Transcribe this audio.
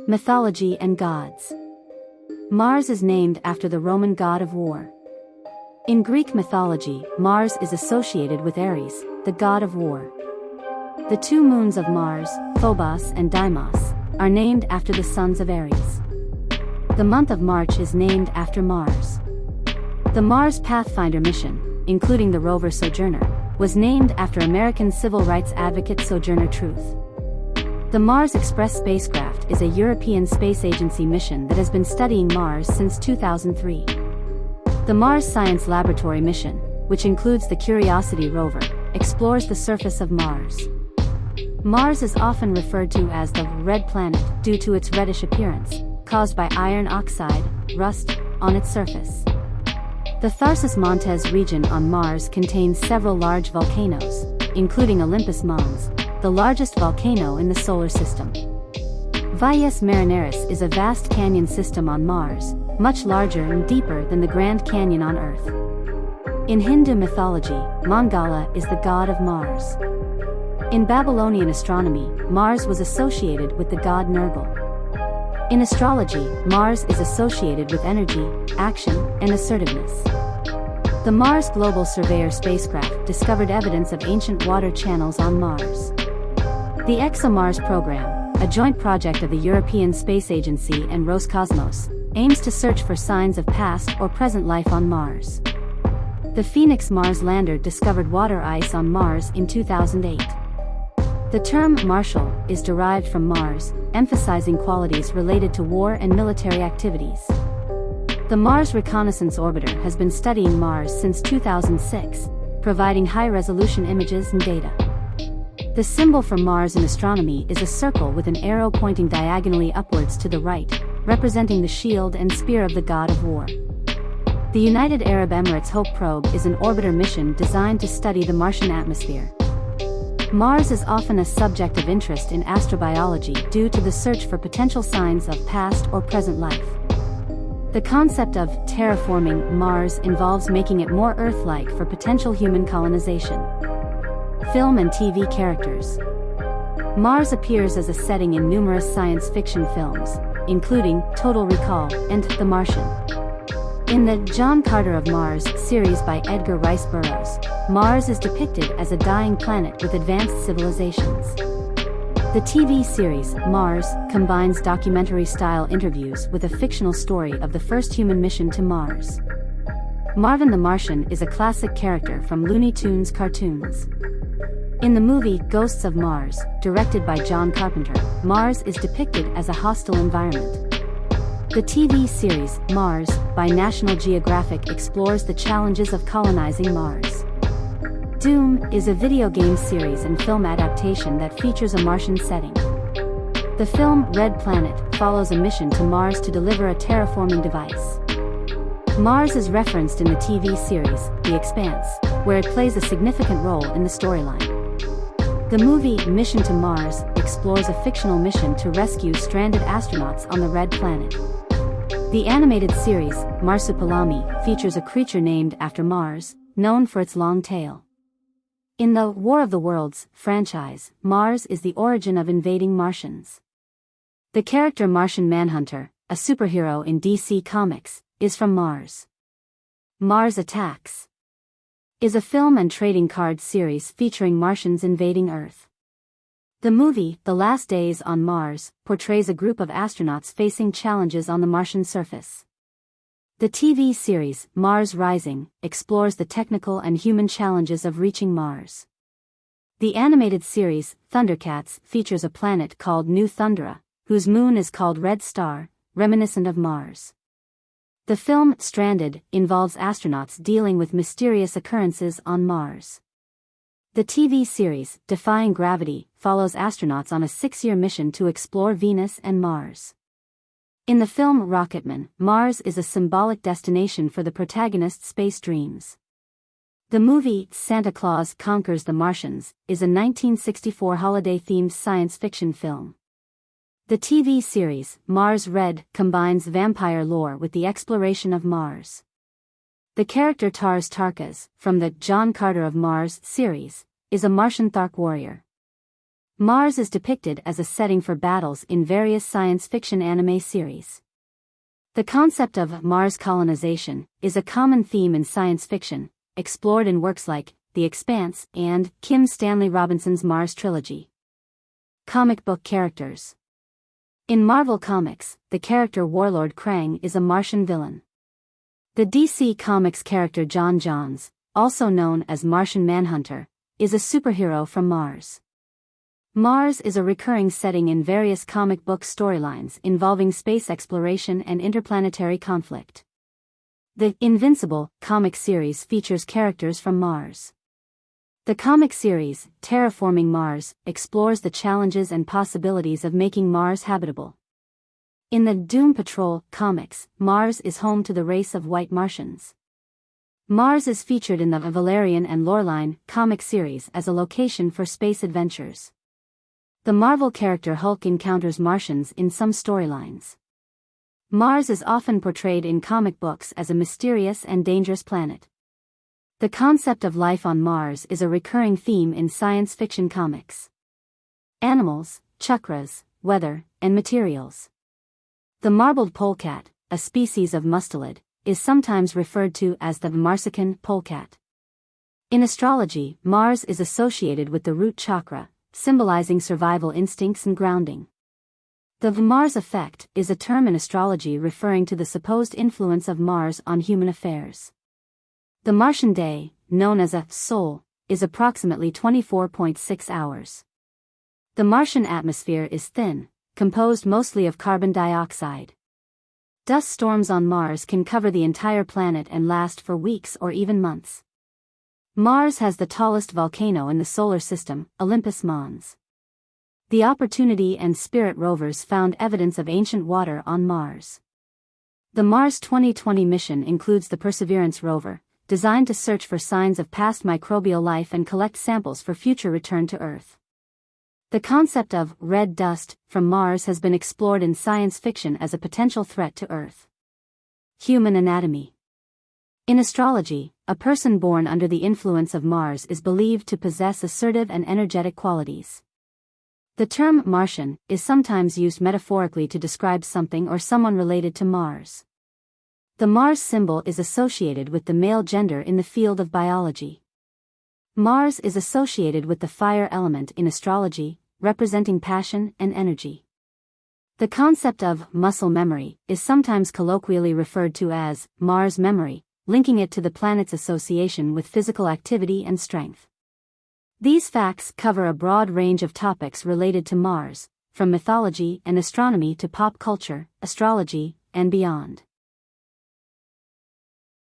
Mythology and gods. Mars is named after the Roman god of war. In Greek mythology, Mars is associated with Ares, the god of war. The two moons of Mars, Phobos and Deimos, are named after the sons of Ares. The month of March is named after Mars. The Mars Pathfinder mission, including the rover Sojourner, was named after American civil rights advocate Sojourner Truth. The Mars Express spacecraft is a European Space Agency mission that has been studying Mars since 2003. The Mars Science Laboratory mission, which includes the Curiosity rover, explores the surface of Mars. Mars is often referred to as the red planet due to its reddish appearance, caused by iron oxide, rust, on its surface. The Tharsis Montes region on Mars contains several large volcanoes, including Olympus Mons, the largest volcano in the solar system. Valles Marineris is a vast canyon system on Mars, much larger and deeper than the Grand Canyon on Earth. In Hindu mythology, Mangala is the god of Mars. In Babylonian astronomy, Mars was associated with the god Nergal. In astrology, Mars is associated with energy, action, and assertiveness. The Mars Global Surveyor spacecraft discovered evidence of ancient water channels on Mars. The ExoMars program, a joint project of the European Space Agency and Roscosmos, aims to search for signs of past or present life on Mars. The Phoenix Mars lander discovered water ice on Mars in 2008. The term Martial is derived from Mars, emphasizing qualities related to war and military activities. The Mars Reconnaissance Orbiter has been studying Mars since 2006, providing high-resolution images and data. The symbol for Mars in astronomy is a circle with an arrow pointing diagonally upwards to the right, representing the shield and spear of the god of war. The United Arab Emirates Hope probe is an orbiter mission designed to study the Martian atmosphere. Mars is often a subject of interest in astrobiology due to the search for potential signs of past or present life. The concept of terraforming Mars involves making it more Earth-like for potential human colonization. Film and TV characters. Mars appears as a setting in numerous science fiction films, including Total Recall and The Martian. In the John Carter of Mars series by Edgar Rice Burroughs, Mars is depicted as a dying planet with advanced civilizations. The TV series, Mars, combines documentary-style interviews with a fictional story of the first human mission to Mars. Marvin the Martian is a classic character from Looney Tunes cartoons. In the movie Ghosts of Mars, directed by John Carpenter, Mars is depicted as a hostile environment. The TV series, Mars, by National Geographic explores the challenges of colonizing Mars. Doom is a video game series and film adaptation that features a Martian setting. The film Red Planet follows a mission to Mars to deliver a terraforming device. Mars is referenced in the TV series, The Expanse, where it plays a significant role in the storyline. The movie Mission to Mars explores a fictional mission to rescue stranded astronauts on the Red Planet. The animated series, Marsupilami, features a creature named after Mars, known for its long tail. In the War of the Worlds franchise, Mars is the origin of invading Martians. The character Martian Manhunter, a superhero in DC Comics, is from Mars. Mars Attacks is a film and trading card series featuring Martians invading Earth. The movie, The Last Days on Mars, portrays a group of astronauts facing challenges on the Martian surface. The TV series, Mars Rising, explores the technical and human challenges of reaching Mars. The animated series, Thundercats, features a planet called New Thundera, whose moon is called Red Star, reminiscent of Mars. The film, Stranded, involves astronauts dealing with mysterious occurrences on Mars. The TV series, Defying Gravity, follows astronauts on a 6-year mission to explore Venus and Mars. In the film Rocketman, Mars is a symbolic destination for the protagonist's space dreams. The movie, Santa Claus Conquers the Martians, is a 1964 holiday-themed science fiction film. The TV series, Mars Red, combines vampire lore with the exploration of Mars. The character Tars Tarkas, from the John Carter of Mars series, is a Martian Thark warrior. Mars is depicted as a setting for battles in various science fiction anime series. The concept of Mars colonization is a common theme in science fiction, explored in works like The Expanse and Kim Stanley Robinson's Mars trilogy. Comic book characters. In Marvel Comics, the character Warlord Krang is a Martian villain. The DC Comics character John Johns, also known as Martian Manhunter, is a superhero from Mars. Mars is a recurring setting in various comic book storylines involving space exploration and interplanetary conflict. The Invincible comic series features characters from Mars. The comic series, Terraforming Mars, explores the challenges and possibilities of making Mars habitable. In the Doom Patrol comics, Mars is home to the race of white Martians. Mars is featured in the Valerian and Loreline comic series as a location for space adventures. The Marvel character Hulk encounters Martians in some storylines. Mars is often portrayed in comic books as a mysterious and dangerous planet. The concept of life on Mars is a recurring theme in science fiction comics. Animals, chakras, weather, and materials. The marbled polecat, a species of mustelid, is sometimes referred to as the Marsican polecat. In astrology, Mars is associated with the root chakra, symbolizing survival instincts and grounding. The Mars effect is a term in astrology referring to the supposed influence of Mars on human affairs. The Martian day, known as a sol, is approximately 24.6 hours. The Martian atmosphere is thin, composed mostly of carbon dioxide. Dust storms on Mars can cover the entire planet and last for weeks or even months. Mars has the tallest volcano in the solar system, Olympus Mons. The Opportunity and Spirit rovers found evidence of ancient water on Mars. The Mars 2020 mission includes the Perseverance rover, designed to search for signs of past microbial life and collect samples for future return to Earth. The concept of red dust from Mars has been explored in science fiction as a potential threat to Earth. Human anatomy. In astrology, a person born under the influence of Mars is believed to possess assertive and energetic qualities. The term Martian is sometimes used metaphorically to describe something or someone related to Mars. The Mars symbol is associated with the male gender in the field of biology. Mars is associated with the fire element in astrology, representing passion and energy. The concept of muscle memory is sometimes colloquially referred to as Mars memory, linking it to the planet's association with physical activity and strength. These facts cover a broad range of topics related to Mars, from mythology and astronomy to pop culture, astrology, and beyond.